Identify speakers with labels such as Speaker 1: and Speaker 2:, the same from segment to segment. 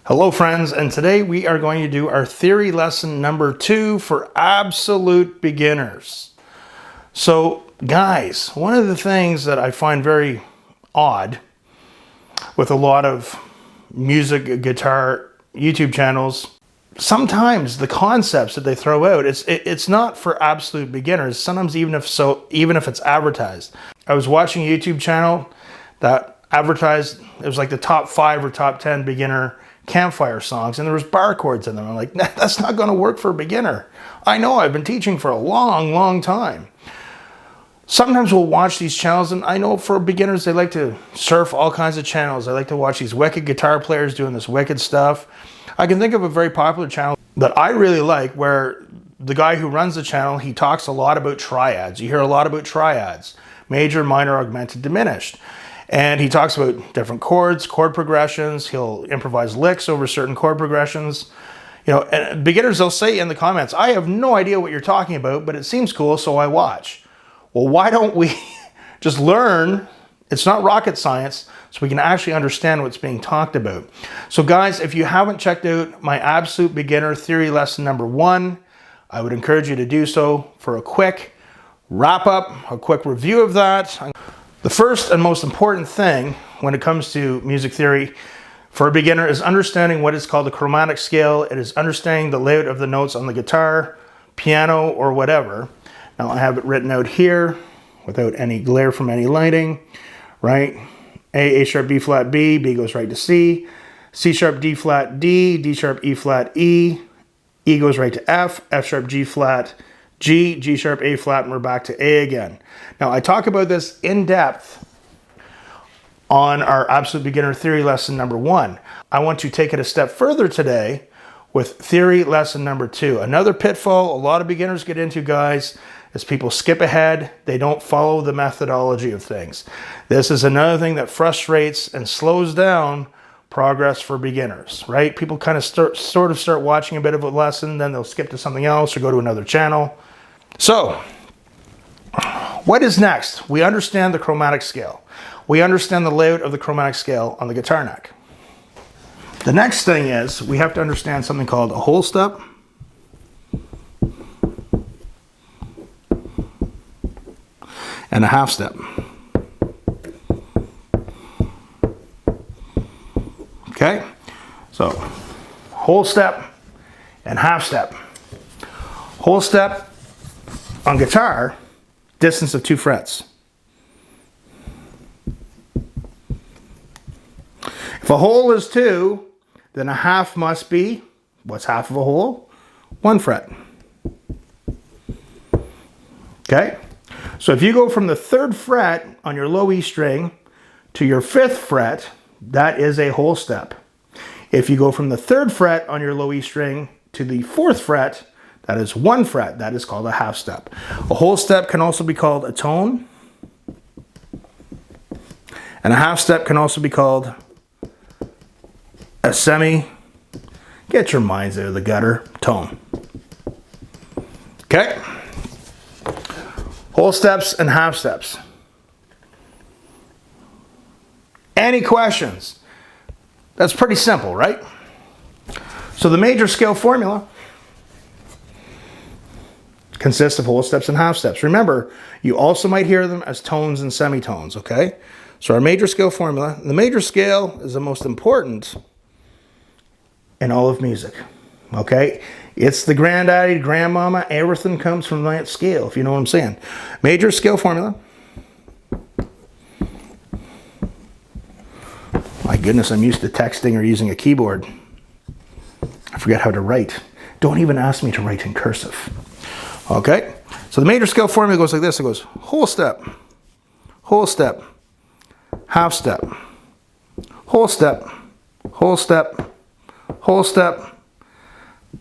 Speaker 1: Hello friends, and today we are going to do our theory lesson number 2 for absolute beginners. So guys, one of the things that I find very odd with a lot of music, guitar, YouTube channels, sometimes the concepts that they throw out, it's not for absolute beginners. Sometimes even if it's advertised. I was watching a YouTube channel that advertised, it was like the top 5 or top 10 beginner campfire songs, and there was bar chords in them. I'm like, that's not going to work for a beginner. I know, I've been teaching for a long time. Sometimes we'll watch these channels, and I know for beginners, they like to surf all kinds of channels. They like to watch these wicked guitar players doing this wicked stuff. I can think of a very popular channel that I really like, where the guy who runs the channel, he talks a lot about triads. You hear a lot about triads: major, minor, augmented, diminished. And he talks about different chords, chord progressions. He'll improvise licks over certain chord progressions. You know, and beginners, they'll say in the comments, I have no idea what you're talking about, but it seems cool, so I watch. Well, why don't we just learn? It's not rocket science, so we can actually understand what's being talked about. So guys, if you haven't checked out my absolute beginner theory lesson number 1, I would encourage you to do so for a quick wrap up, a quick review of that. The first and most important thing when it comes to music theory for a beginner is understanding what is called the chromatic scale. It is understanding the layout of the notes on the guitar, piano, or whatever. Now I have it written out here without any glare from any lighting, right? A sharp, B flat, B goes right to C, C sharp, D flat, D sharp, E flat, E goes right to F sharp, G flat, G sharp, A flat, and we're back to A again. Now, I talk about this in depth on our absolute beginner theory lesson number 1. I want to take it a step further today with theory lesson number 2. Another pitfall a lot of beginners get into, guys, is people skip ahead. They don't follow the methodology of things. This is another thing that frustrates and slows down progress for beginners, right? People kind of start watching a bit of a lesson, then they'll skip to something else or go to another channel. So, what is next? We understand the chromatic scale. We understand the layout of the chromatic scale on the guitar neck. The next thing is we have to understand something called a whole step and a half step. Okay, so whole step and half step. Whole step on guitar, distance of 2 frets. If a whole is 2, then a half must be, what's half of a whole? 1 fret. Okay, so if you go from the 3rd fret on your low E string to your 5th fret, that is a whole step. If you go from the 3rd fret on your low E string to the 4th fret, that is 1 fret. That is called a half step. A whole step can also be called a tone. And a half step can also be called a semi, get your minds out of the gutter, tone. Okay? Whole steps and half steps. Any questions? That's pretty simple, right? So the major scale formula consists of whole steps and half steps. Remember, you also might hear them as tones and semitones, okay? So our major scale formula, the major scale is the most important in all of music, okay? It's the granddaddy, grandmama, everything comes from that scale, if you know what I'm saying. Major scale formula. My goodness, I'm used to texting or using a keyboard. I forget how to write. Don't even ask me to write in cursive. Okay, so the major scale formula goes like this. It goes whole step, half step, whole step, whole step, whole step,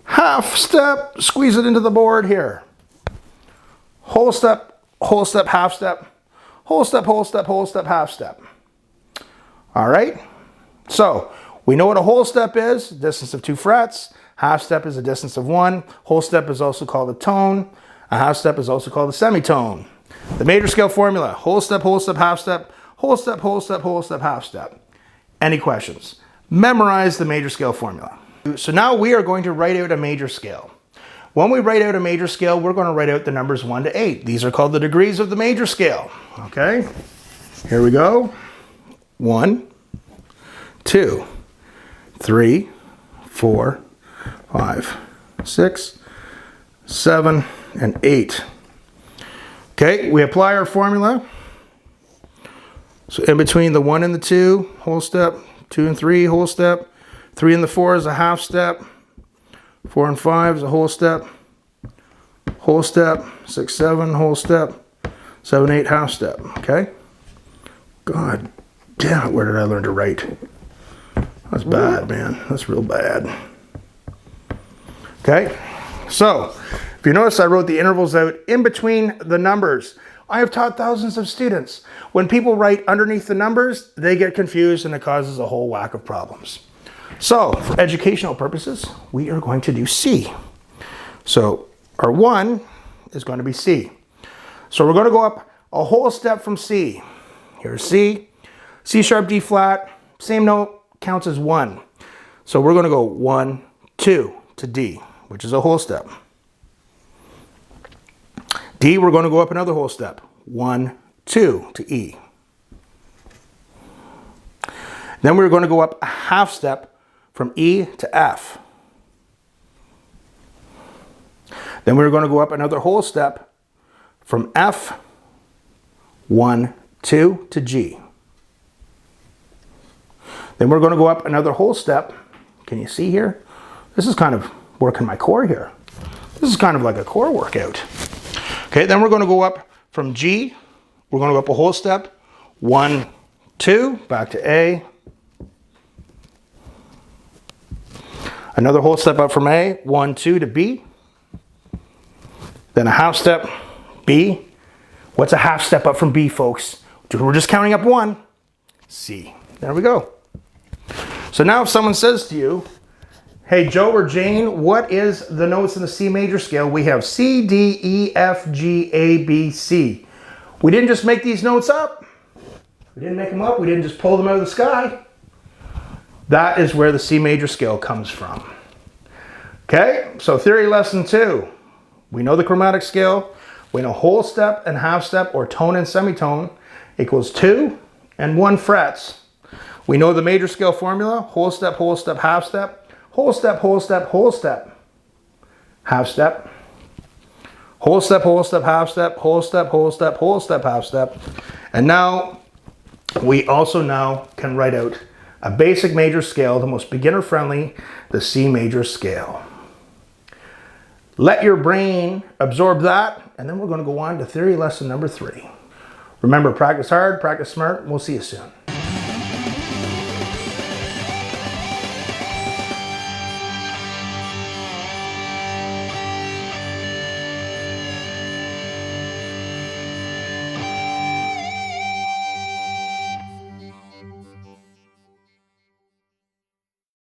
Speaker 1: half step. Squeeze it into the board here. Whole step, half step, whole step, half step. All right, so we know what a whole step is, distance of 2 frets. Half step is a distance of 1. Whole step is also called a tone. A half step is also called a semitone. The major scale formula: whole step, half step, whole step, half step. Any questions? memorize the major scale formula. So now we are going to write out a major scale. When we write out a major scale, we're going to write out the numbers 1 to 8. These are called the degrees of the major scale. Okay, here we go. 1, 2, 3, 4, 5, 6, 7, and 8. Okay, we apply our formula. So in between the 1 and the 2, whole step, 2 and 3, whole step, 3 and the 4 is a half step, 4 and 5 is a whole step, 6, 7, whole step, 7, 8, half step, okay? God damn it, where did I learn to write? That's bad, man. That's real bad. Okay, so if you notice, I wrote the intervals out in between the numbers. I have taught thousands of students. When people write underneath the numbers, they get confused and it causes a whole whack of problems. So for educational purposes, we are going to do C. So our 1 is going to be C. So we're going to go up a whole step from C. Here's C, C sharp, D flat, same note, counts as 1. So we're going to go 1, 2 to D, which is a whole step. D, we're going to go up another whole step. 1, 2 to E. Then we're going to go up a half step from E to F. Then we're going to go up another whole step from F, 1, 2 to G. Then we're going to go up another whole step. Can you see here? This is kind of working my core here. This is kind of like a core workout. Okay, then we're going to go up from G. We're going to go up a whole step. 1, 2, back to A. Another whole step up from A, 1, 2 to B. Then a half step, B. What's a half step up from B, folks? We're just counting up 1, C. There we go. So now if someone says to you, hey, Joe or Jane, what is the notes in the C major scale? We have C, D, E, F, G, A, B, C. We didn't just make these notes up. We didn't make them up. We didn't just pull them out of the sky. That is where the C major scale comes from. Okay, so theory lesson 2. We know the chromatic scale. We know whole step and half step, or tone and semitone, equals 2 and 1 frets. We know the major scale formula: whole step, half step, whole step, whole step, half step, whole step, half step, whole step, half step. And now we also now can write out a basic major scale, the most beginner friendly, the C major scale. Let your brain absorb that, and then we're going to go on to theory lesson number 3. Remember, practice hard, practice smart. We'll see you soon.